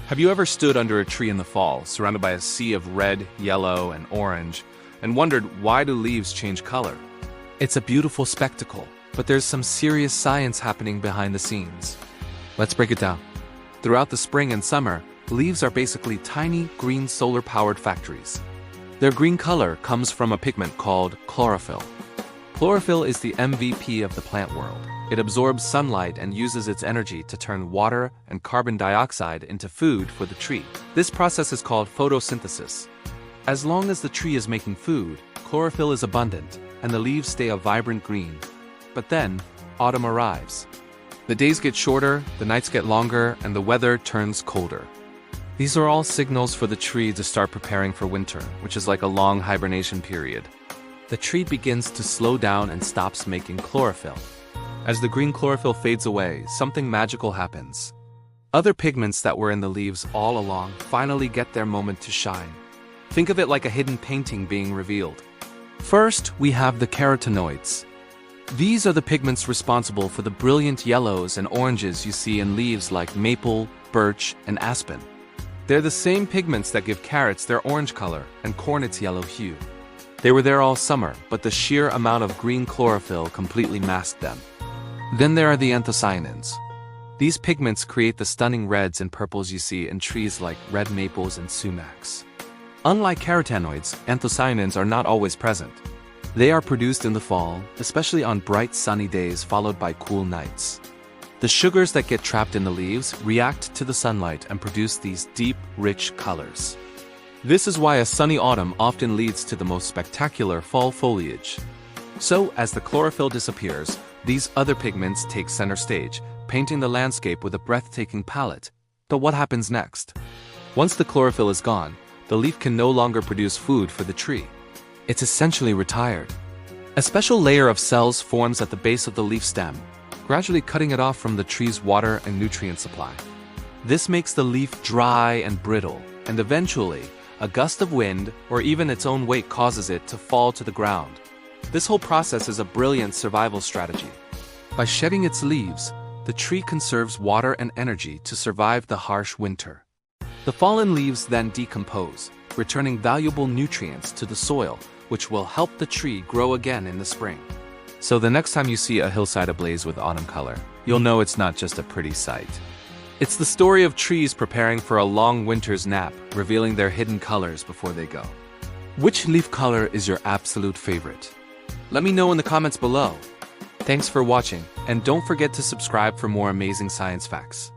Have you ever stood under a tree in the fall, surrounded by a sea of red, yellow, and orange, and wondered why do leaves change color? It's a beautiful spectacle, but there's some serious science happening behind the scenes. Let's break it down. Throughout the spring and summer, leaves are basically tiny, green solar-powered factories. Their green color comes from a pigment called chlorophyll. Chlorophyll is the MVP of the plant world. It absorbs sunlight and uses its energy to turn water and carbon dioxide into food for the tree. This process is called photosynthesis. As long as the tree is making food, chlorophyll is abundant, and the leaves stay a vibrant green. But then, autumn arrives. The days get shorter, the nights get longer, and the weather turns colder. These are all signals for the tree to start preparing for winter, which is like a long hibernation period. The tree begins to slow down and stops making chlorophyll. As the green chlorophyll fades away, something magical happens. Other pigments that were in the leaves all along finally get their moment to shine. Think of it like a hidden painting being revealed. First, we have the carotenoids. These are the pigments responsible for the brilliant yellows and oranges you see in leaves like maple, birch, and aspen. They're the same pigments that give carrots their orange color and corn its yellow hue. They were there all summer, but the sheer amount of green chlorophyll completely masked them. Then there are the anthocyanins. These pigments create the stunning reds and purples you see in trees like red maples and sumacs. Unlike carotenoids, anthocyanins are not always present. They are produced in the fall, especially on bright sunny days followed by cool nights. The sugars that get trapped in the leaves react to the sunlight and produce these deep, rich colors. This is why a sunny autumn often leads to the most spectacular fall foliage. So, as the chlorophyll disappears, these other pigments take center stage, painting the landscape with a breathtaking palette. But what happens next? Once the chlorophyll is gone, the leaf can no longer produce food for the tree. It's essentially retired. A special layer of cells forms at the base of the leaf stem, gradually cutting it off from the tree's water and nutrient supply. This makes the leaf dry and brittle, and eventually, a gust of wind or even its own weight causes it to fall to the ground. This whole process is a brilliant survival strategy. By shedding its leaves, the tree conserves water and energy to survive the harsh winter. The fallen leaves then decompose, returning valuable nutrients to the soil, which will help the tree grow again in the spring. So the next time you see a hillside ablaze with autumn color, you'll know it's not just a pretty sight. It's the story of trees preparing for a long winter's nap, revealing their hidden colors before they go. Which leaf color is your absolute favorite? Let me know in the comments below. Thanks for watching, and don't forget to subscribe for more amazing science facts.